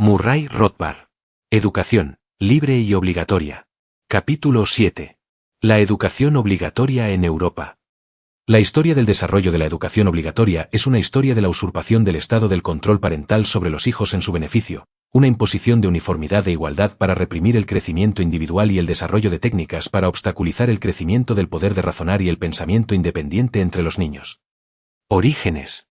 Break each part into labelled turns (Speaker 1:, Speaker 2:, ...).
Speaker 1: Murray Rothbard. Educación, libre y obligatoria. Capítulo 7. La educación obligatoria en Europa. La historia del desarrollo de la educación obligatoria es una historia de la usurpación del Estado del control parental sobre los hijos en su beneficio, una imposición de uniformidad e igualdad para reprimir el crecimiento individual y el desarrollo de técnicas para obstaculizar el crecimiento del poder de razonar y el pensamiento independiente entre los niños. Orígenes.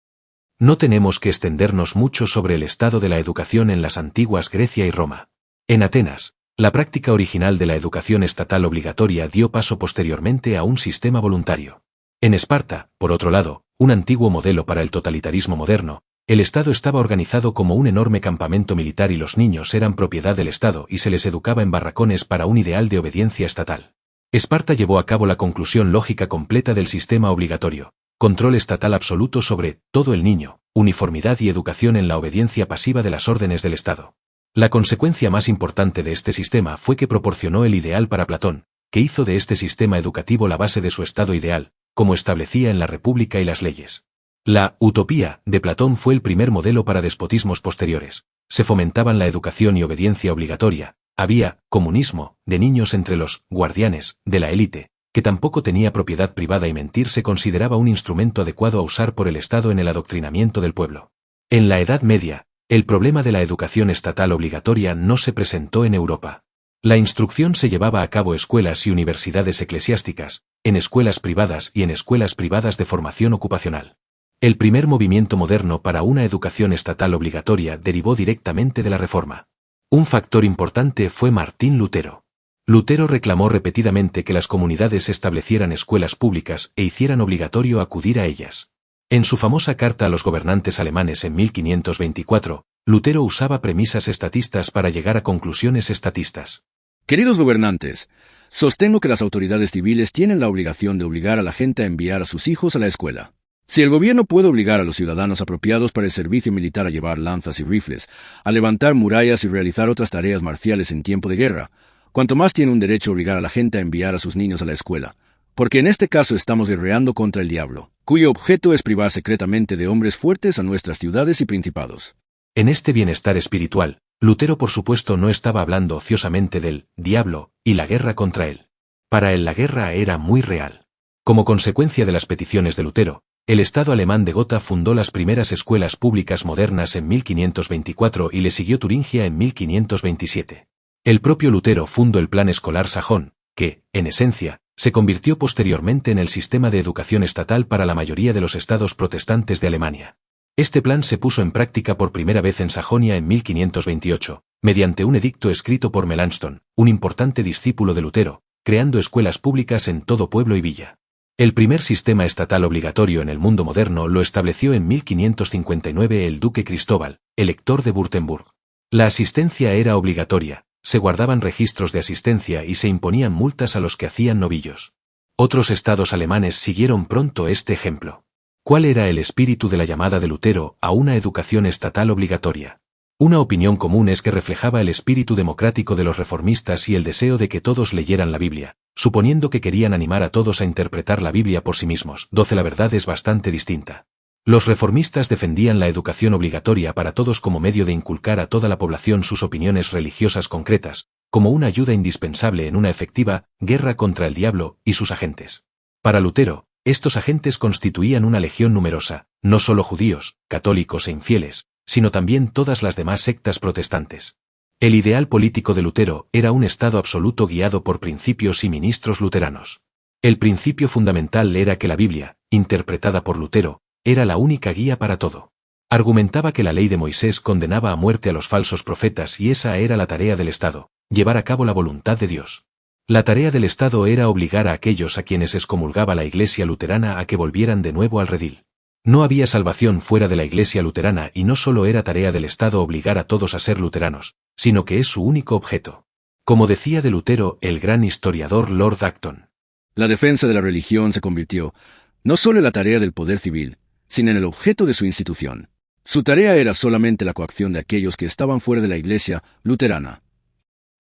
Speaker 1: No tenemos que extendernos mucho sobre el estado de la educación en las antiguas Grecia y Roma. En Atenas, la práctica original de la educación estatal obligatoria dio paso posteriormente a un sistema voluntario. En Esparta, por otro lado, un antiguo modelo para el totalitarismo moderno, el Estado estaba organizado como un enorme campamento militar y los niños eran propiedad del Estado y se les educaba en barracones para un ideal de obediencia estatal. Esparta llevó a cabo la conclusión lógica completa del sistema obligatorio: control estatal absoluto sobre todo el niño, uniformidad y educación en la obediencia pasiva de las órdenes del Estado. La consecuencia más importante de este sistema fue que proporcionó el ideal para Platón, que hizo de este sistema educativo la base de su Estado ideal, como establecía en la República y las leyes. La utopía de Platón fue el primer modelo para despotismos posteriores. Se fomentaban la educación y obediencia obligatoria. Había comunismo de niños entre los guardianes de la élite, que tampoco tenía propiedad privada y mentir se consideraba un instrumento adecuado a usar por el Estado en el adoctrinamiento del pueblo. En la Edad Media, el problema de la educación estatal obligatoria no se presentó en Europa. La instrucción se llevaba a cabo en escuelas y universidades eclesiásticas, en escuelas privadas y en escuelas privadas de formación ocupacional. El primer movimiento moderno para una educación estatal obligatoria derivó directamente de la Reforma. Un factor importante fue Martín Lutero. Lutero reclamó repetidamente que las comunidades establecieran escuelas públicas e hicieran obligatorio acudir a ellas. En su famosa carta a los gobernantes alemanes en 1524, Lutero usaba premisas estatistas para llegar a conclusiones estatistas.
Speaker 2: Queridos gobernantes, sostengo que las autoridades civiles tienen la obligación de obligar a la gente a enviar a sus hijos a la escuela. Si el gobierno puede obligar a los ciudadanos apropiados para el servicio militar a llevar lanzas y rifles, a levantar murallas y realizar otras tareas marciales en tiempo de guerra, cuanto más tiene un derecho a obligar a la gente a enviar a sus niños a la escuela, porque en este caso estamos guerreando contra el diablo, cuyo objeto es privar secretamente de hombres fuertes a nuestras ciudades y principados.
Speaker 1: En este bienestar espiritual, Lutero por supuesto no estaba hablando ociosamente del diablo y la guerra contra él. Para él la guerra era muy real. Como consecuencia de las peticiones de Lutero, el Estado alemán de Gotha fundó las primeras escuelas públicas modernas en 1524 y le siguió Turingia en 1527. El propio Lutero fundó el Plan Escolar Sajón, que, en esencia, se convirtió posteriormente en el sistema de educación estatal para la mayoría de los estados protestantes de Alemania. Este plan se puso en práctica por primera vez en Sajonia en 1528, mediante un edicto escrito por Melanchthon, un importante discípulo de Lutero, creando escuelas públicas en todo pueblo y villa. El primer sistema estatal obligatorio en el mundo moderno lo estableció en 1559 el duque Cristóbal, elector de Württemberg. La asistencia era obligatoria, se guardaban registros de asistencia y se imponían multas a los que hacían novillos. Otros estados alemanes siguieron pronto este ejemplo. ¿Cuál era el espíritu de la llamada de Lutero a una educación estatal obligatoria? Una opinión común es que reflejaba el espíritu democrático de los reformistas y el deseo de que todos leyeran la Biblia, suponiendo que querían animar a todos a interpretar la Biblia por sí mismos. La verdad es bastante distinta. Los reformistas defendían la educación obligatoria para todos como medio de inculcar a toda la población sus opiniones religiosas concretas, como una ayuda indispensable en una efectiva guerra contra el diablo y sus agentes. Para Lutero, estos agentes constituían una legión numerosa, no solo judíos, católicos e infieles, sino también todas las demás sectas protestantes. El ideal político de Lutero era un Estado absoluto guiado por principios y ministros luteranos. El principio fundamental era que la Biblia, interpretada por Lutero, era la única guía para todo. Argumentaba que la ley de Moisés condenaba a muerte a los falsos profetas y esa era la tarea del Estado, llevar a cabo la voluntad de Dios. La tarea del Estado era obligar a aquellos a quienes excomulgaba la Iglesia luterana a que volvieran de nuevo al redil. No había salvación fuera de la Iglesia luterana y no solo era tarea del Estado obligar a todos a ser luteranos, sino que es su único objeto. Como decía de Lutero el gran historiador Lord Acton.
Speaker 2: La defensa de la religión se convirtió no solo en la tarea del poder civil, sino en el objeto de su institución. Su tarea era solamente la coacción de aquellos que estaban fuera de la Iglesia luterana.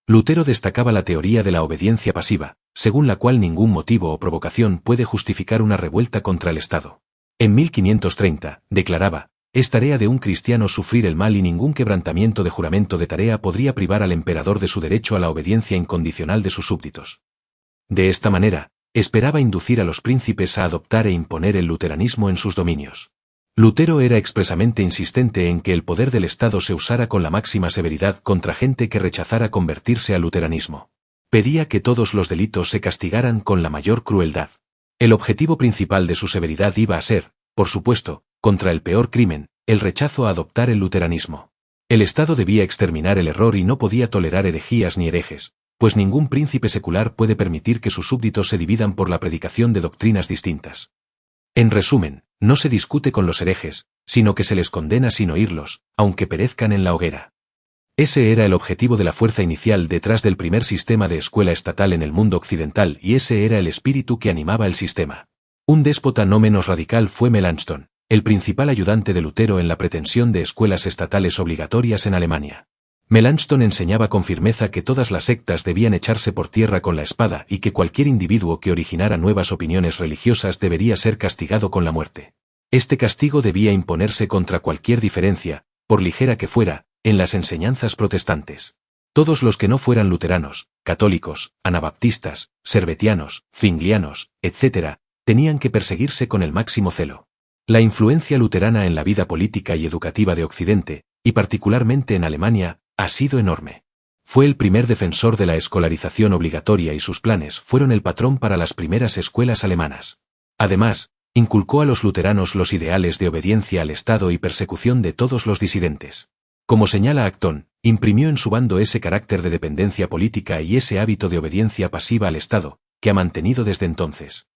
Speaker 1: Lutero destacaba la teoría de la obediencia pasiva, según la cual ningún motivo o provocación puede justificar una revuelta contra el Estado. En 1530, declaraba, Es tarea de un cristiano sufrir el mal y ningún quebrantamiento de juramento de tarea podría privar al emperador de su derecho a la obediencia incondicional de sus súbditos. De esta manera, esperaba inducir a los príncipes a adoptar e imponer el luteranismo en sus dominios. Lutero era expresamente insistente en que el poder del Estado se usara con la máxima severidad contra gente que rechazara convertirse al luteranismo. Pedía que todos los delitos se castigaran con la mayor crueldad. El objetivo principal de su severidad iba a ser, por supuesto, contra el peor crimen, el rechazo a adoptar el luteranismo. El Estado debía exterminar el error y no podía tolerar herejías ni herejes, pues ningún príncipe secular puede permitir que sus súbditos se dividan por la predicación de doctrinas distintas. En resumen, no se discute con los herejes, sino que se les condena sin oírlos, aunque perezcan en la hoguera. Ese era el objetivo de la fuerza inicial detrás del primer sistema de escuela estatal en el mundo occidental y ese era el espíritu que animaba el sistema. Un déspota no menos radical fue Melanchthon, el principal ayudante de Lutero en la pretensión de escuelas estatales obligatorias en Alemania. Melanchthon enseñaba con firmeza que todas las sectas debían echarse por tierra con la espada y que cualquier individuo que originara nuevas opiniones religiosas debería ser castigado con la muerte. Este castigo debía imponerse contra cualquier diferencia, por ligera que fuera, en las enseñanzas protestantes. Todos los que no fueran luteranos, católicos, anabaptistas, servetianos, zwinglianos, etc., tenían que perseguirse con el máximo celo. La influencia luterana en la vida política y educativa de Occidente, y particularmente en Alemania, ha sido enorme. Fue el primer defensor de la escolarización obligatoria y sus planes fueron el patrón para las primeras escuelas alemanas. Además, inculcó a los luteranos los ideales de obediencia al Estado y persecución de todos los disidentes. Como señala Acton, imprimió en su bando ese carácter de dependencia política y ese hábito de obediencia pasiva al Estado, que ha mantenido desde entonces.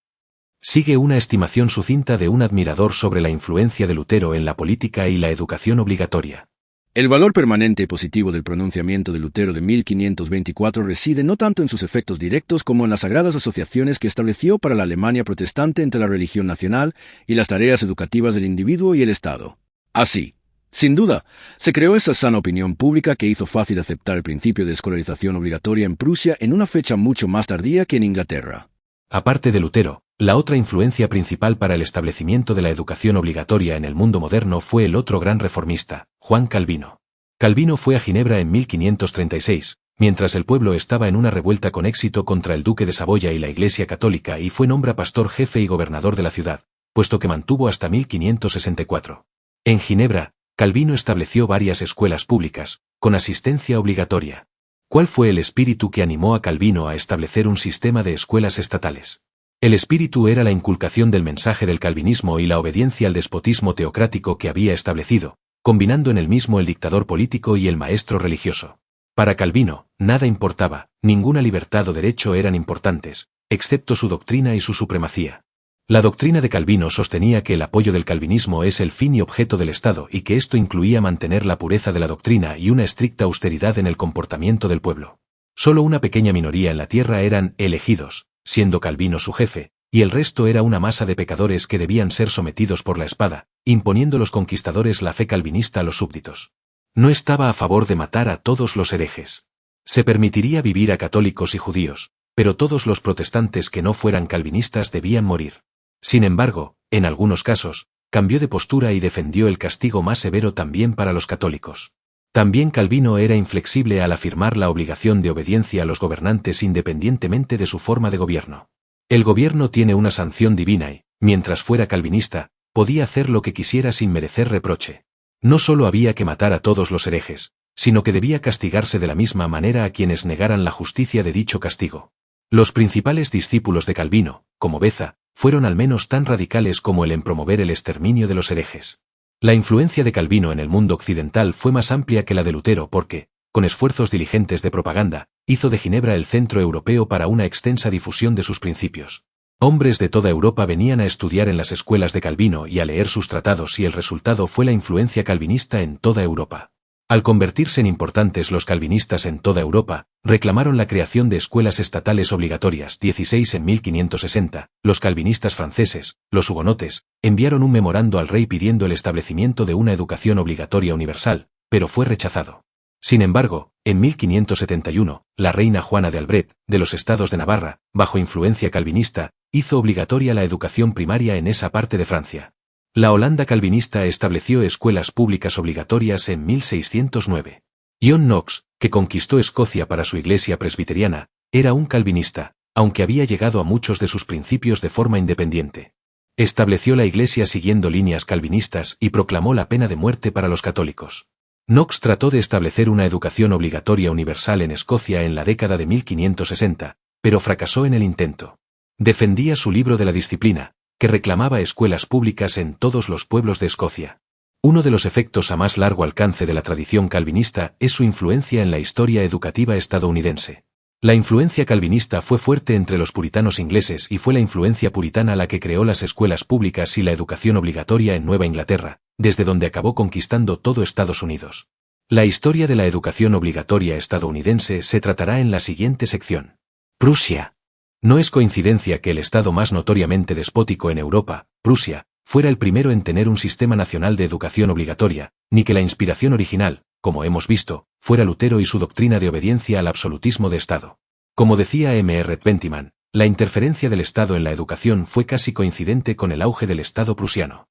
Speaker 1: Sigue una estimación sucinta de un admirador sobre la influencia de Lutero en la política y la educación obligatoria.
Speaker 2: El valor permanente y positivo del pronunciamiento de Lutero de 1524 reside no tanto en sus efectos directos como en las sagradas asociaciones que estableció para la Alemania protestante entre la religión nacional y las tareas educativas del individuo y el Estado. Así, sin duda, se creó esa sana opinión pública que hizo fácil aceptar el principio de escolarización obligatoria en Prusia en una fecha mucho más tardía que en Inglaterra.
Speaker 1: Aparte de Lutero, la otra influencia principal para el establecimiento de la educación obligatoria en el mundo moderno fue el otro gran reformista, Juan Calvino. Calvino fue a Ginebra en 1536, mientras el pueblo estaba en una revuelta con éxito contra el duque de Saboya y la Iglesia católica y fue nombrado pastor jefe y gobernador de la ciudad, puesto que mantuvo hasta 1564. En Ginebra, Calvino estableció varias escuelas públicas, con asistencia obligatoria. ¿Cuál fue el espíritu que animó a Calvino a establecer un sistema de escuelas estatales? El espíritu era la inculcación del mensaje del calvinismo y la obediencia al despotismo teocrático que había establecido, combinando en el mismo el dictador político y el maestro religioso. Para Calvino, nada importaba, ninguna libertad o derecho eran importantes, excepto su doctrina y su supremacía. La doctrina de Calvino sostenía que el apoyo del calvinismo es el fin y objeto del Estado y que esto incluía mantener la pureza de la doctrina y una estricta austeridad en el comportamiento del pueblo. Solo una pequeña minoría en la tierra eran elegidos, siendo Calvino su jefe, y el resto era una masa de pecadores que debían ser sometidos por la espada, imponiendo los conquistadores la fe calvinista a los súbditos. No estaba a favor de matar a todos los herejes. Se permitiría vivir a católicos y judíos, pero todos los protestantes que no fueran calvinistas debían morir. Sin embargo, en algunos casos, cambió de postura y defendió el castigo más severo también para los católicos. También Calvino era inflexible al afirmar la obligación de obediencia a los gobernantes independientemente de su forma de gobierno. El gobierno tiene una sanción divina y, mientras fuera calvinista, podía hacer lo que quisiera sin merecer reproche. No solo había que matar a todos los herejes, sino que debía castigarse de la misma manera a quienes negaran la justicia de dicho castigo. Los principales discípulos de Calvino, como Beza, fueron al menos tan radicales como él en promover el exterminio de los herejes. La influencia de Calvino en el mundo occidental fue más amplia que la de Lutero porque, con esfuerzos diligentes de propaganda, hizo de Ginebra el centro europeo para una extensa difusión de sus principios. Hombres de toda Europa venían a estudiar en las escuelas de Calvino y a leer sus tratados y el resultado fue la influencia calvinista en toda Europa. Al convertirse en importantes los calvinistas en toda Europa, reclamaron la creación de escuelas estatales obligatorias 16 en 1560, los calvinistas franceses, los hugonotes, enviaron un memorando al rey pidiendo el establecimiento de una educación obligatoria universal, pero fue rechazado. Sin embargo, en 1571, la reina Juana de Albret, de los estados de Navarra, bajo influencia calvinista, hizo obligatoria la educación primaria en esa parte de Francia. La Holanda calvinista estableció escuelas públicas obligatorias en 1609. John Knox, que conquistó Escocia para su iglesia presbiteriana, era un calvinista, aunque había llegado a muchos de sus principios de forma independiente. Estableció la iglesia siguiendo líneas calvinistas y proclamó la pena de muerte para los católicos. Knox trató de establecer una educación obligatoria universal en Escocia en la década de 1560, pero fracasó en el intento. Defendía su libro de la disciplina, que reclamaba escuelas públicas en todos los pueblos de Escocia. Uno de los efectos a más largo alcance de la tradición calvinista es su influencia en la historia educativa estadounidense. La influencia calvinista fue fuerte entre los puritanos ingleses y fue la influencia puritana la que creó las escuelas públicas y la educación obligatoria en Nueva Inglaterra, desde donde acabó conquistando todo Estados Unidos. La historia de la educación obligatoria estadounidense se tratará en la siguiente sección. Prusia. No es coincidencia que el estado más notoriamente despótico en Europa, Prusia, fuera el primero en tener un sistema nacional de educación obligatoria, ni que la inspiración original, como hemos visto, fuera Lutero y su doctrina de obediencia al absolutismo de Estado. Como decía M.R. Pentiment, la interferencia del Estado en la educación fue casi coincidente con el auge del Estado prusiano.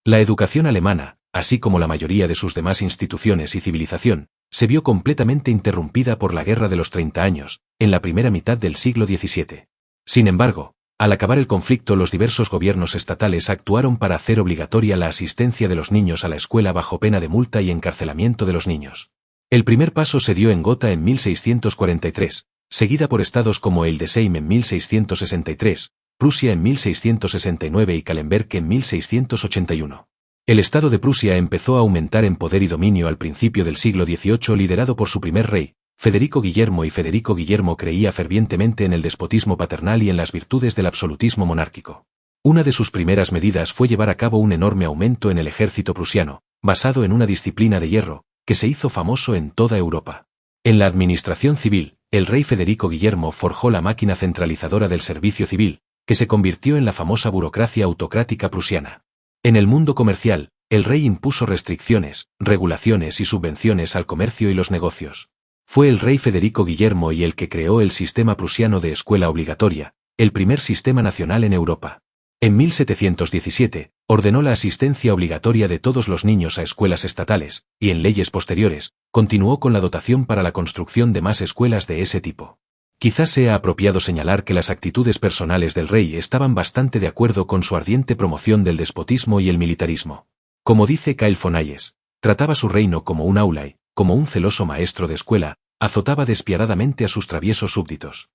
Speaker 1: La educación alemana, así como la mayoría de sus demás instituciones y civilización, se vio completamente interrumpida por la Guerra de los 30 años, en la primera mitad del siglo XVII. Sin embargo, al acabar el conflicto los diversos gobiernos estatales actuaron para hacer obligatoria la asistencia de los niños a la escuela bajo pena de multa y encarcelamiento de los niños. El primer paso se dio en Gotha en 1643, seguida por estados como Hildesheim en 1663, Prusia en 1669 y Kahlenberg en 1681. El estado de Prusia empezó a aumentar en poder y dominio al principio del siglo XVIII liderado por su primer rey, Federico Guillermo, y Federico Guillermo creía fervientemente en el despotismo paternal y en las virtudes del absolutismo monárquico. Una de sus primeras medidas fue llevar a cabo un enorme aumento en el ejército prusiano, basado en una disciplina de hierro, que se hizo famoso en toda Europa. En la administración civil, el rey Federico Guillermo forjó la máquina centralizadora del servicio civil, que se convirtió en la famosa burocracia autocrática prusiana. En el mundo comercial, el rey impuso restricciones, regulaciones y subvenciones al comercio y los negocios. Fue el rey Federico Guillermo y el que creó el sistema prusiano de escuela obligatoria, el primer sistema nacional en Europa. En 1717, ordenó la asistencia obligatoria de todos los niños a escuelas estatales, y en leyes posteriores, continuó con la dotación para la construcción de más escuelas de ese tipo. Quizás sea apropiado señalar que las actitudes personales del rey estaban bastante de acuerdo con su ardiente promoción del despotismo y el militarismo. Como dice Kyle von Hayes, trataba su reino como un aula y, como un celoso maestro de escuela, azotaba despiadadamente a sus traviesos súbditos.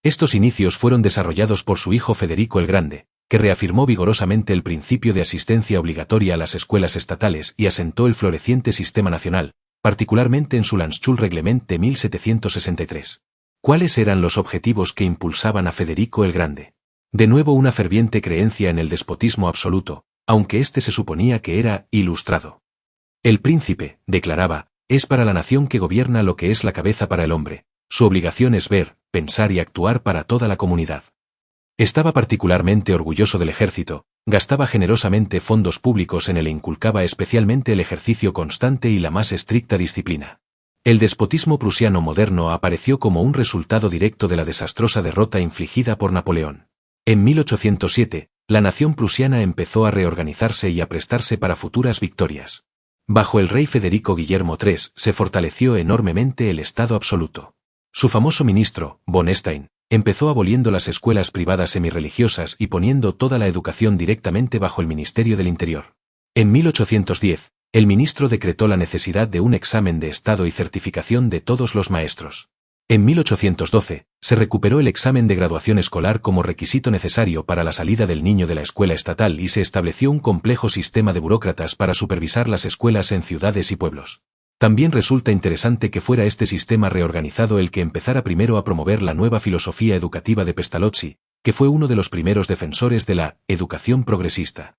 Speaker 1: Estos inicios fueron desarrollados por su hijo Federico el Grande, que reafirmó vigorosamente el principio de asistencia obligatoria a las escuelas estatales y asentó el floreciente sistema nacional, particularmente en su Landschulreglement de 1763. ¿Cuáles eran los objetivos que impulsaban a Federico el Grande? De nuevo una ferviente creencia en el despotismo absoluto, aunque éste se suponía que era ilustrado. El príncipe, declaraba, es para la nación que gobierna lo que es la cabeza para el hombre, su obligación es ver, pensar y actuar para toda la comunidad. Estaba particularmente orgulloso del ejército, gastaba generosamente fondos públicos en él e inculcaba especialmente el ejercicio constante y la más estricta disciplina. El despotismo prusiano moderno apareció como un resultado directo de la desastrosa derrota infligida por Napoleón. En 1807, la nación prusiana empezó a reorganizarse y a prestarse para futuras victorias. Bajo el rey Federico Guillermo III se fortaleció enormemente el Estado absoluto. Su famoso ministro, von Stein, empezó aboliendo las escuelas privadas semirreligiosas y poniendo toda la educación directamente bajo el Ministerio del Interior. En 1810, el ministro decretó la necesidad de un examen de estado y certificación de todos los maestros. En 1812, se recuperó el examen de graduación escolar como requisito necesario para la salida del niño de la escuela estatal y se estableció un complejo sistema de burócratas para supervisar las escuelas en ciudades y pueblos. También resulta interesante que fuera este sistema reorganizado el que empezara primero a promover la nueva filosofía educativa de Pestalozzi, que fue uno de los primeros defensores de la educación progresista.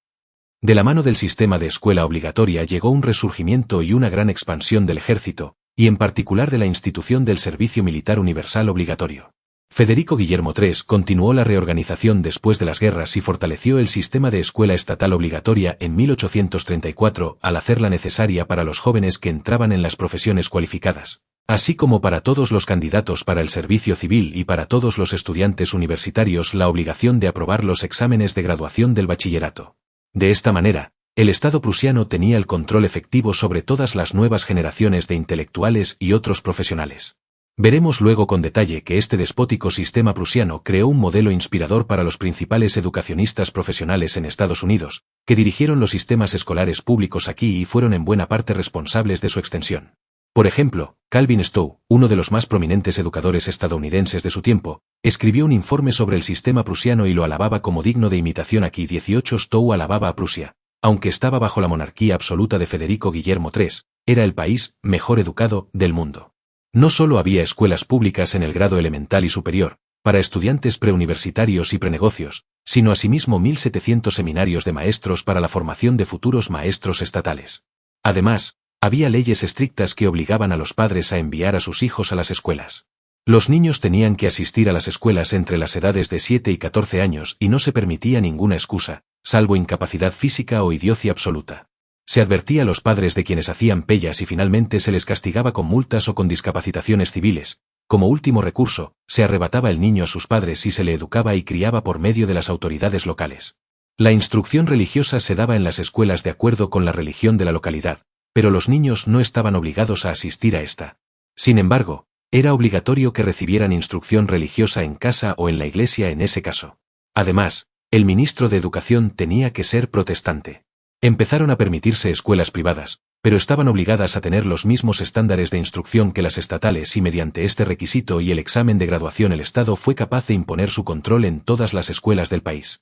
Speaker 1: De la mano del sistema de escuela obligatoria llegó un resurgimiento y una gran expansión del ejército, y en particular de la institución del servicio militar universal obligatorio. Federico Guillermo III continuó la reorganización después de las guerras y fortaleció el sistema de escuela estatal obligatoria en 1834 al hacerla necesaria para los jóvenes que entraban en las profesiones cualificadas, así como para todos los candidatos para el servicio civil y para todos los estudiantes universitarios la obligación de aprobar los exámenes de graduación del bachillerato. De esta manera, el Estado prusiano tenía el control efectivo sobre todas las nuevas generaciones de intelectuales y otros profesionales. Veremos luego con detalle que este despótico sistema prusiano creó un modelo inspirador para los principales educacionistas profesionales en Estados Unidos, que dirigieron los sistemas escolares públicos aquí y fueron en buena parte responsables de su extensión. Por ejemplo, Calvin Stowe, uno de los más prominentes educadores estadounidenses de su tiempo, escribió un informe sobre el sistema prusiano y lo alababa como digno de imitación. Aquí 18 Stowe alababa a Prusia. Aunque estaba bajo la monarquía absoluta de Federico Guillermo III, era el país mejor educado del mundo. No solo había escuelas públicas en el grado elemental y superior, para estudiantes preuniversitarios y prenegocios, sino asimismo 1.700 seminarios de maestros para la formación de futuros maestros estatales. Además, había leyes estrictas que obligaban a los padres a enviar a sus hijos a las escuelas. Los niños tenían que asistir a las escuelas entre las edades de 7 y 14 años y no se permitía ninguna excusa, salvo incapacidad física o idiocia absoluta. Se advertía a los padres de quienes hacían pellas y finalmente se les castigaba con multas o con discapacitaciones civiles. Como último recurso, se arrebataba el niño a sus padres y se le educaba y criaba por medio de las autoridades locales. La instrucción religiosa se daba en las escuelas de acuerdo con la religión de la localidad, pero los niños no estaban obligados a asistir a esta. Sin embargo, era obligatorio que recibieran instrucción religiosa en casa o en la iglesia en ese caso. Además, el ministro de Educación tenía que ser protestante. Empezaron a permitirse escuelas privadas, pero estaban obligadas a tener los mismos estándares de instrucción que las estatales y mediante este requisito y el examen de graduación el Estado fue capaz de imponer su control en todas las escuelas del país.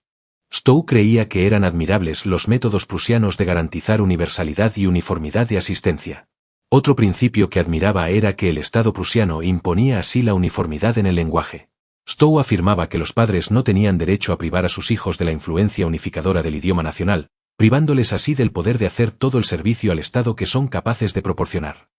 Speaker 1: Stowe creía que eran admirables los métodos prusianos de garantizar universalidad y uniformidad de asistencia. Otro principio que admiraba era que el Estado prusiano imponía así la uniformidad en el lenguaje. Stowe afirmaba que los padres no tenían derecho a privar a sus hijos de la influencia unificadora del idioma nacional, privándoles así del poder de hacer todo el servicio al Estado que son capaces de proporcionar.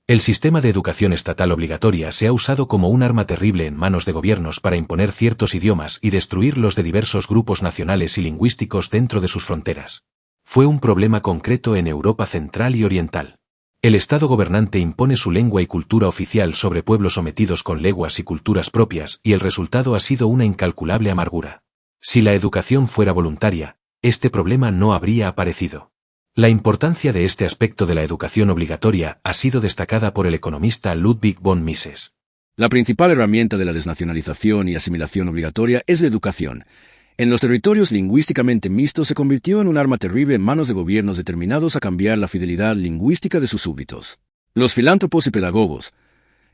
Speaker 1: El sistema de educación estatal obligatoria se ha usado como un arma terrible en manos de gobiernos para imponer ciertos idiomas y destruir los de diversos grupos nacionales y lingüísticos dentro de sus fronteras. Fue un problema concreto en Europa Central y Oriental. El Estado gobernante impone su lengua y cultura oficial sobre pueblos sometidos con lenguas y culturas propias y el resultado ha sido una incalculable amargura. Si la educación fuera voluntaria, este problema no habría aparecido. La importancia de este aspecto de la educación obligatoria ha sido destacada por el economista Ludwig von Mises.
Speaker 2: La principal herramienta de la desnacionalización y asimilación obligatoria es la educación. En los territorios lingüísticamente mixtos se convirtió en un arma terrible en manos de gobiernos determinados a cambiar la fidelidad lingüística de sus súbditos. Los filántropos y pedagogos,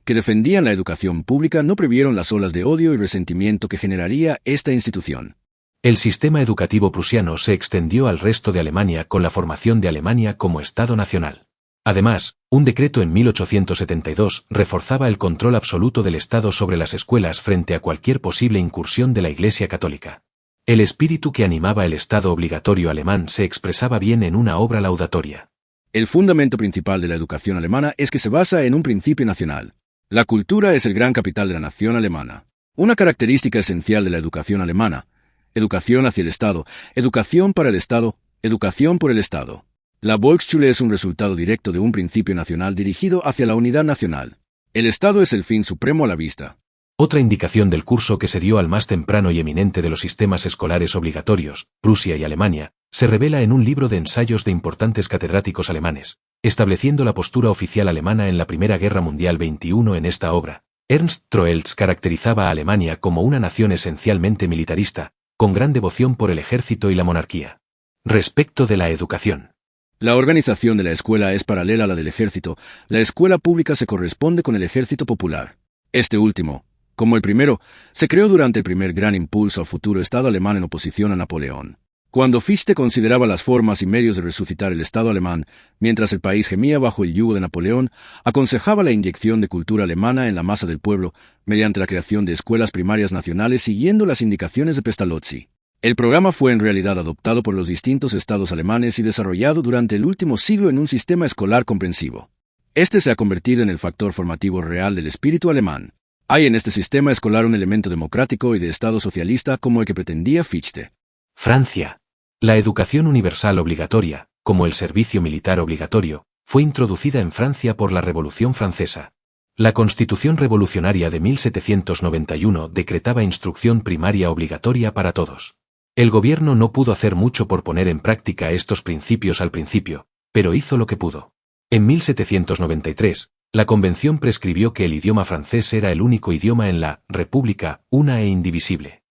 Speaker 2: que defendían la educación pública, no previeron las olas de odio y resentimiento que generaría esta institución.
Speaker 1: El sistema educativo prusiano se extendió al resto de Alemania con la formación de Alemania como Estado nacional. Además, un decreto en 1872 reforzaba el control absoluto del Estado sobre las escuelas frente a cualquier posible incursión de la Iglesia católica. El espíritu que animaba el Estado obligatorio alemán se expresaba bien en una obra laudatoria.
Speaker 2: El fundamento principal de la educación alemana es que se basa en un principio nacional. La cultura es el gran capital de la nación alemana. Una característica esencial de la educación alemana: educación hacia el Estado, educación para el Estado, educación por el Estado. La Volksschule es un resultado directo de un principio nacional dirigido hacia la unidad nacional. El Estado es el fin supremo a la vista.
Speaker 1: Otra indicación del curso que se dio al más temprano y eminente de los sistemas escolares obligatorios, Prusia y Alemania, se revela en un libro de ensayos de importantes catedráticos alemanes, estableciendo la postura oficial alemana en la Primera Guerra Mundial. 21 En esta obra, Ernst Troeltsch caracterizaba a Alemania como una nación esencialmente militarista, con gran devoción por el ejército y la monarquía. Respecto de la educación.
Speaker 2: La organización de la escuela es paralela a la del ejército. La escuela pública se corresponde con el ejército popular. Este último, como el primero, se creó durante el primer gran impulso al futuro Estado alemán en oposición a Napoleón. Cuando Fichte consideraba las formas y medios de resucitar el Estado alemán, mientras el país gemía bajo el yugo de Napoleón, aconsejaba la inyección de cultura alemana en la masa del pueblo, mediante la creación de escuelas primarias nacionales siguiendo las indicaciones de Pestalozzi. El programa fue en realidad adoptado por los distintos estados alemanes y desarrollado durante el último siglo en un sistema escolar comprensivo. Este se ha convertido en el factor formativo real del espíritu alemán. Hay en este sistema escolar un elemento democrático y de Estado socialista como el que pretendía Fichte.
Speaker 1: Francia. La educación universal obligatoria, como el servicio militar obligatorio, fue introducida en Francia por la Revolución Francesa. La Constitución Revolucionaria de 1791 decretaba instrucción primaria obligatoria para todos. El gobierno no pudo hacer mucho por poner en práctica estos principios al principio, pero hizo lo que pudo. En 1793, la Convención prescribió que el idioma francés era el único idioma en la República, una e indivisible.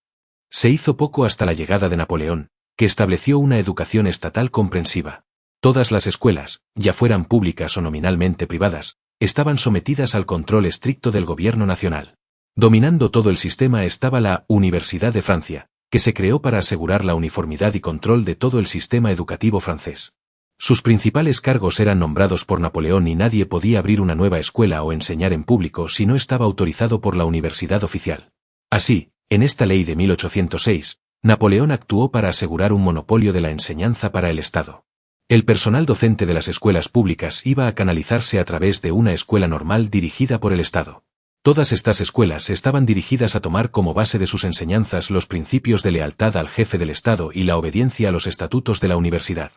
Speaker 1: Se hizo poco hasta la llegada de Napoleón, que estableció una educación estatal comprensiva. Todas las escuelas, ya fueran públicas o nominalmente privadas, estaban sometidas al control estricto del gobierno nacional. Dominando todo el sistema estaba la Universidad de Francia, que se creó para asegurar la uniformidad y control de todo el sistema educativo francés. Sus principales cargos eran nombrados por Napoleón y nadie podía abrir una nueva escuela o enseñar en público si no estaba autorizado por la universidad oficial. Así, en esta ley de 1806, Napoleón actuó para asegurar un monopolio de la enseñanza para el Estado. El personal docente de las escuelas públicas iba a canalizarse a través de una escuela normal dirigida por el Estado. Todas estas escuelas estaban dirigidas a tomar como base de sus enseñanzas los principios de lealtad al jefe del Estado y la obediencia a los estatutos de la universidad.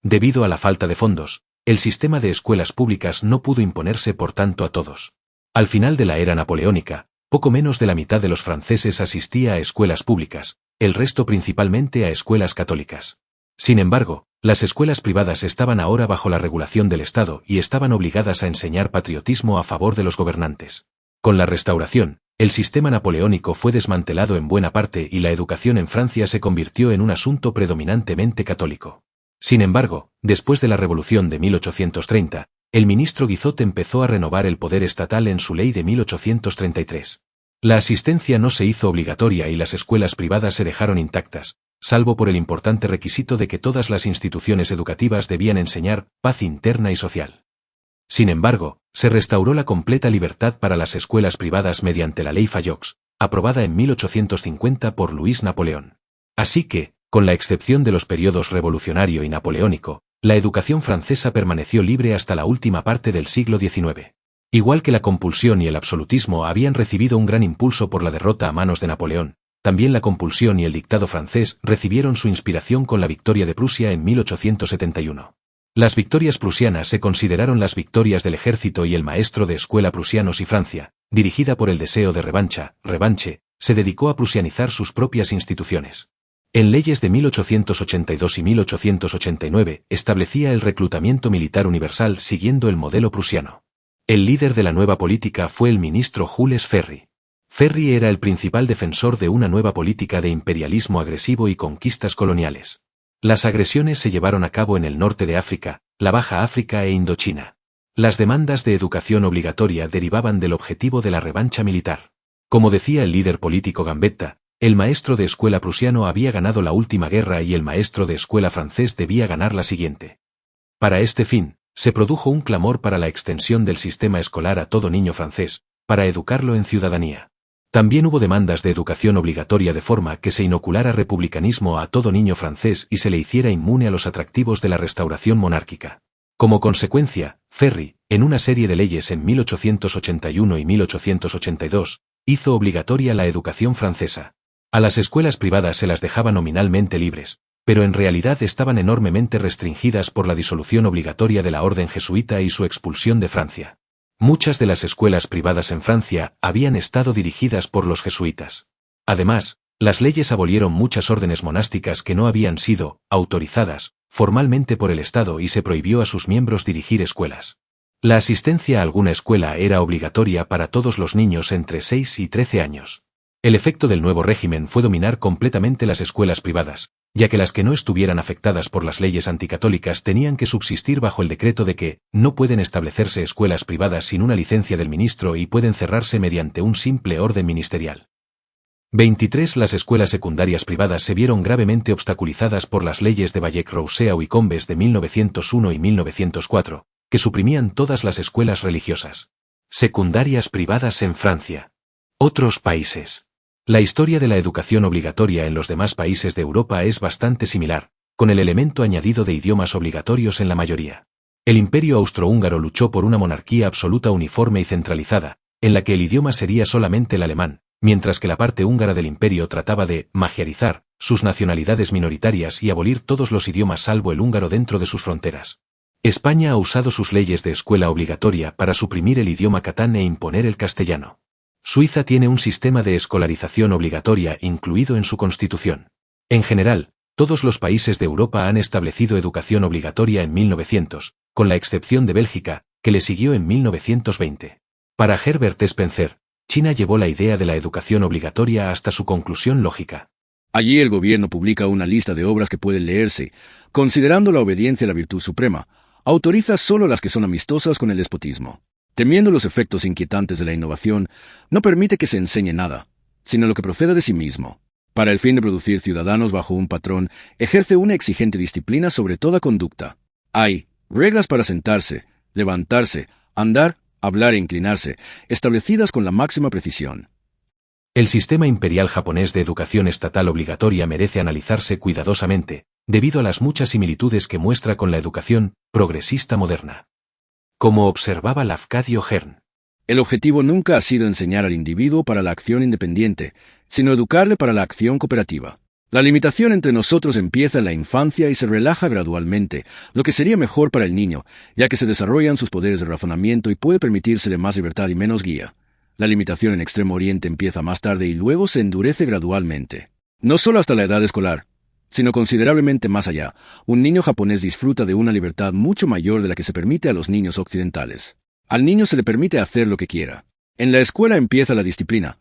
Speaker 1: Debido a la falta de fondos, el sistema de escuelas públicas no pudo imponerse por tanto a todos. Al final de la era napoleónica, poco menos de la mitad de los franceses asistía a escuelas públicas, el resto principalmente a escuelas católicas. Sin embargo, las escuelas privadas estaban ahora bajo la regulación del Estado y estaban obligadas a enseñar patriotismo a favor de los gobernantes. Con la Restauración, el sistema napoleónico fue desmantelado en buena parte y la educación en Francia se convirtió en un asunto predominantemente católico. Sin embargo, después de la Revolución de 1830, el ministro Guizot empezó a renovar el poder estatal en su ley de 1833. La asistencia no se hizo obligatoria y las escuelas privadas se dejaron intactas, salvo por el importante requisito de que todas las instituciones educativas debían enseñar paz interna y social. Sin embargo, se restauró la completa libertad para las escuelas privadas mediante la Ley Falloux, aprobada en 1850 por Luis Napoleón. Así que, con la excepción de los periodos revolucionario y napoleónico, la educación francesa permaneció libre hasta la última parte del siglo XIX. Igual que la compulsión y el absolutismo habían recibido un gran impulso por la derrota a manos de Napoleón, también la compulsión y el dictado francés recibieron su inspiración con la victoria de Prusia en 1871. Las victorias prusianas se consideraron las victorias del ejército y el maestro de escuela prusianos y Francia, dirigida por el deseo de revanche, se dedicó a prusianizar sus propias instituciones. En leyes de 1882 y 1889 establecía el reclutamiento militar universal siguiendo el modelo prusiano. El líder de la nueva política fue el ministro Jules Ferry. Ferry era el principal defensor de una nueva política de imperialismo agresivo y conquistas coloniales. Las agresiones se llevaron a cabo en el norte de África, la Baja África e Indochina. Las demandas de educación obligatoria derivaban del objetivo de la revancha militar. Como decía el líder político Gambetta, el maestro de escuela prusiano había ganado la última guerra y el maestro de escuela francés debía ganar la siguiente. Para este fin, se produjo un clamor para la extensión del sistema escolar a todo niño francés, para educarlo en ciudadanía. También hubo demandas de educación obligatoria de forma que se inoculara republicanismo a todo niño francés y se le hiciera inmune a los atractivos de la restauración monárquica. Como consecuencia, Ferry, en una serie de leyes en 1881 y 1882, hizo obligatoria la educación francesa. A las escuelas privadas se las dejaba nominalmente libres, pero en realidad estaban enormemente restringidas por la disolución obligatoria de la orden jesuita y su expulsión de Francia. Muchas de las escuelas privadas en Francia habían estado dirigidas por los jesuitas. Además, las leyes abolieron muchas órdenes monásticas que no habían sido autorizadas formalmente por el Estado y se prohibió a sus miembros dirigir escuelas. La asistencia a alguna escuela era obligatoria para todos los niños entre 6 y 13 años. El efecto del nuevo régimen fue dominar completamente las escuelas privadas, ya que las que no estuvieran afectadas por las leyes anticatólicas tenían que subsistir bajo el decreto de que no pueden establecerse escuelas privadas sin una licencia del ministro y pueden cerrarse mediante un simple orden ministerial. 23. Las escuelas secundarias privadas se vieron gravemente obstaculizadas por las leyes de Vallec-Rousseau y Combes de 1901 y 1904, que suprimían todas las escuelas religiosas. Secundarias privadas en Francia. Otros países. La historia de la educación obligatoria en los demás países de Europa es bastante similar, con el elemento añadido de idiomas obligatorios en la mayoría. El Imperio austrohúngaro luchó por una monarquía absoluta uniforme y centralizada, en la que el idioma sería solamente el alemán, mientras que la parte húngara del imperio trataba de magiarizar sus nacionalidades minoritarias y abolir todos los idiomas salvo el húngaro dentro de sus fronteras. España ha usado sus leyes de escuela obligatoria para suprimir el idioma catán e imponer el castellano. Suiza tiene un sistema de escolarización obligatoria incluido en su constitución. En general, todos los países de Europa han establecido educación obligatoria en 1900, con la excepción de Bélgica, que le siguió en 1920. Para Herbert Spencer, China llevó la idea de la educación obligatoria hasta su conclusión lógica.
Speaker 2: Allí el gobierno publica una lista de obras que pueden leerse, considerando la obediencia la virtud suprema, autoriza solo las que son amistosas con el despotismo. Temiendo los efectos inquietantes de la innovación, no permite que se enseñe nada, sino lo que proceda de sí mismo. Para el fin de producir ciudadanos bajo un patrón, ejerce una exigente disciplina sobre toda conducta. Hay reglas para sentarse, levantarse, andar, hablar e inclinarse, establecidas con la máxima precisión.
Speaker 1: El sistema imperial japonés de educación estatal obligatoria merece analizarse cuidadosamente, debido a las muchas similitudes que muestra con la educación progresista moderna. Como observaba Lafcadio Hearn,
Speaker 2: el objetivo nunca ha sido enseñar al individuo para la acción independiente, sino educarle para la acción cooperativa. La limitación entre nosotros empieza en la infancia y se relaja gradualmente, lo que sería mejor para el niño, ya que se desarrollan sus poderes de razonamiento y puede permitírsele más libertad y menos guía. La limitación en Extremo Oriente empieza más tarde y luego se endurece gradualmente. No solo hasta la edad escolar, sino considerablemente más allá, un niño japonés disfruta de una libertad mucho mayor de la que se permite a los niños occidentales. Al niño se le permite hacer lo que quiera. En la escuela empieza la disciplina,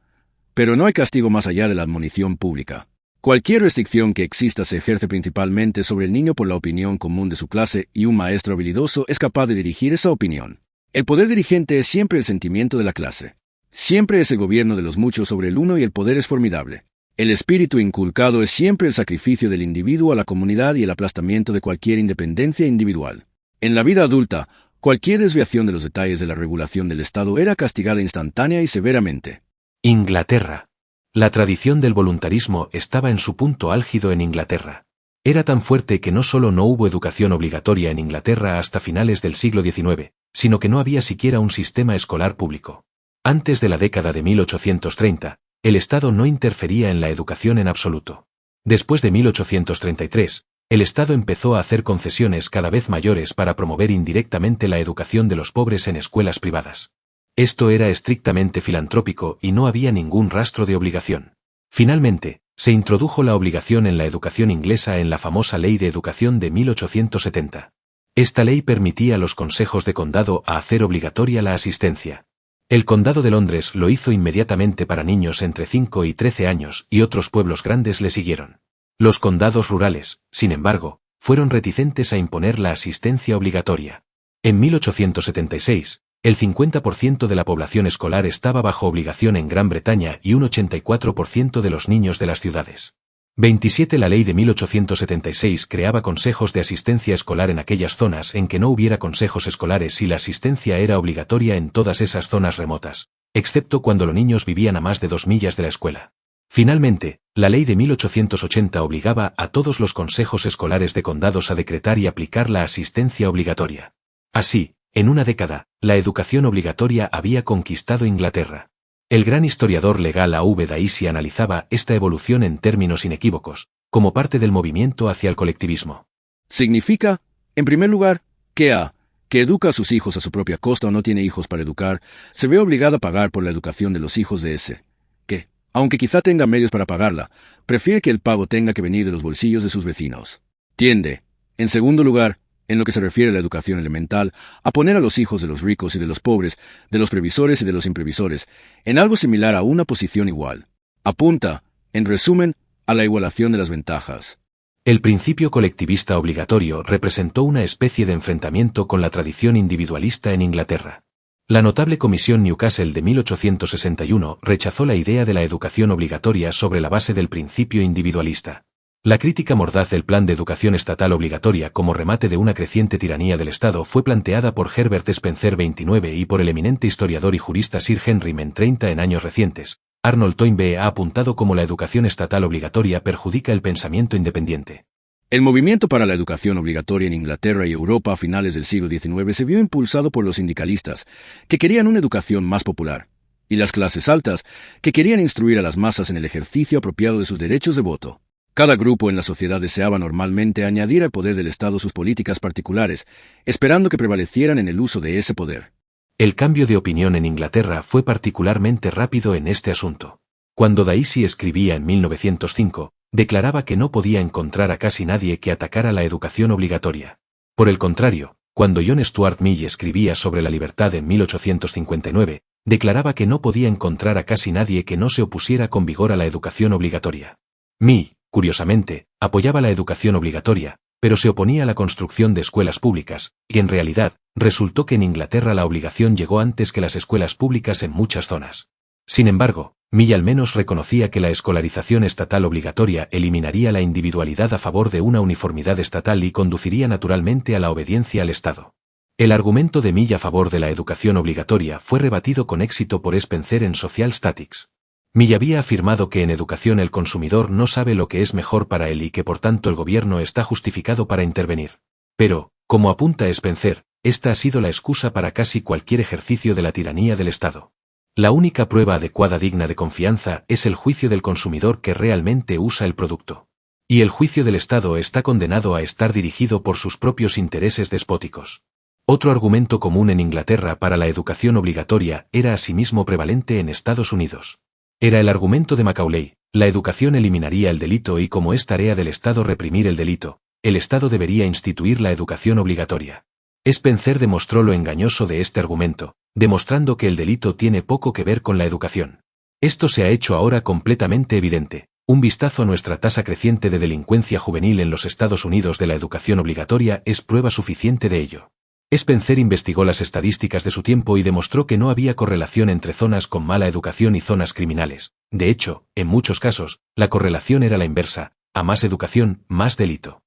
Speaker 2: pero no hay castigo más allá de la admonición pública. Cualquier restricción que exista se ejerce principalmente sobre el niño por la opinión común de su clase y un maestro habilidoso es capaz de dirigir esa opinión. El poder dirigente es siempre el sentimiento de la clase. Siempre es el gobierno de los muchos sobre el uno y el poder es formidable. El espíritu inculcado es siempre el sacrificio del individuo a la comunidad y el aplastamiento de cualquier independencia individual. En la vida adulta, cualquier desviación de los detalles de la regulación del Estado era castigada instantánea y severamente.
Speaker 1: Inglaterra. La tradición del voluntarismo estaba en su punto álgido en Inglaterra. Era tan fuerte que no solo no hubo educación obligatoria en Inglaterra hasta finales del siglo XIX, sino que no había siquiera un sistema escolar público. Antes de la década de 1830, el Estado no interfería en la educación en absoluto. Después de 1833, el Estado empezó a hacer concesiones cada vez mayores para promover indirectamente la educación de los pobres en escuelas privadas. Esto era estrictamente filantrópico y no había ningún rastro de obligación. Finalmente, se introdujo la obligación en la educación inglesa en la famosa Ley de Educación de 1870. Esta ley permitía a los consejos de condado a hacer obligatoria la asistencia. El condado de Londres lo hizo inmediatamente para niños entre 5 y 13 años y otros pueblos grandes le siguieron. Los condados rurales, sin embargo, fueron reticentes a imponer la asistencia obligatoria. En 1876, el 50% de la población escolar estaba bajo obligación en Gran Bretaña y un 84% de los niños de las ciudades. 27. La ley de 1876 creaba consejos de asistencia escolar en aquellas zonas en que no hubiera consejos escolares y la asistencia era obligatoria en todas esas zonas remotas, excepto cuando los niños vivían a más de 2 millas de la escuela. Finalmente, la ley de 1880 obligaba a todos los consejos escolares de condados a decretar y aplicar la asistencia obligatoria. Así, en una década, la educación obligatoria había conquistado Inglaterra. El gran historiador legal A.V. Dicey analizaba esta evolución en términos inequívocos, como parte del movimiento hacia el colectivismo.
Speaker 2: Significa, en primer lugar, que A, que educa a sus hijos a su propia costa o no tiene hijos para educar, se ve obligado a pagar por la educación de los hijos de ese, que, aunque quizá tenga medios para pagarla, prefiere que el pago tenga que venir de los bolsillos de sus vecinos. Tiende, en segundo lugar, en lo que se refiere a la educación elemental, a poner a los hijos de los ricos y de los pobres, de los previsores y de los imprevisores, en algo similar a una posición igual. Apunta, en resumen, a la igualación de las ventajas.
Speaker 1: El principio colectivista obligatorio representó una especie de enfrentamiento con la tradición individualista en Inglaterra. La notable Comisión Newcastle de 1861 rechazó la idea de la educación obligatoria sobre la base del principio individualista. La crítica mordaz del plan de educación estatal obligatoria como remate de una creciente tiranía del Estado fue planteada por Herbert Spencer 29 y por el eminente historiador y jurista Sir Henry Menn 30 en años recientes. Arnold Toynbee ha apuntado como la educación estatal obligatoria perjudica el pensamiento independiente.
Speaker 2: El movimiento para la educación obligatoria en Inglaterra y Europa a finales del siglo XIX se vio impulsado por los sindicalistas, que querían una educación más popular, y las clases altas, que querían instruir a las masas en el ejercicio apropiado de sus derechos de voto. Cada grupo en la sociedad deseaba normalmente añadir al poder del Estado sus políticas particulares, esperando que prevalecieran en el uso de ese poder.
Speaker 1: El cambio de opinión en Inglaterra fue particularmente rápido en este asunto. Cuando Dicey escribía en 1905, declaraba que no podía encontrar a casi nadie que atacara la educación obligatoria. Por el contrario, cuando John Stuart Mill escribía sobre la libertad en 1859, declaraba que no podía encontrar a casi nadie que no se opusiera con vigor a la educación obligatoria. Mill, curiosamente, apoyaba la educación obligatoria, pero se oponía a la construcción de escuelas públicas, y en realidad, resultó que en Inglaterra la obligación llegó antes que las escuelas públicas en muchas zonas. Sin embargo, Mill al menos reconocía que la escolarización estatal obligatoria eliminaría la individualidad a favor de una uniformidad estatal y conduciría naturalmente a la obediencia al Estado. El argumento de Mill a favor de la educación obligatoria fue rebatido con éxito por Spencer en Social Statics. Mill había afirmado que en educación el consumidor no sabe lo que es mejor para él y que por tanto el gobierno está justificado para intervenir. Pero, como apunta Spencer, esta ha sido la excusa para casi cualquier ejercicio de la tiranía del Estado. La única prueba adecuada digna de confianza es el juicio del consumidor que realmente usa el producto. Y el juicio del Estado está condenado a estar dirigido por sus propios intereses despóticos. Otro argumento común en Inglaterra para la educación obligatoria era asimismo prevalente en Estados Unidos. Era el argumento de Macaulay: la educación eliminaría el delito y como es tarea del Estado reprimir el delito, el Estado debería instituir la educación obligatoria. Spencer demostró lo engañoso de este argumento, demostrando que el delito tiene poco que ver con la educación. Esto se ha hecho ahora completamente evidente. Un vistazo a nuestra tasa creciente de delincuencia juvenil en los Estados Unidos de la educación obligatoria es prueba suficiente de ello. Spencer investigó las estadísticas de su tiempo y demostró que no había correlación entre zonas con mala educación y zonas criminales. De hecho, en muchos casos, la correlación era la inversa: a más educación, más delito.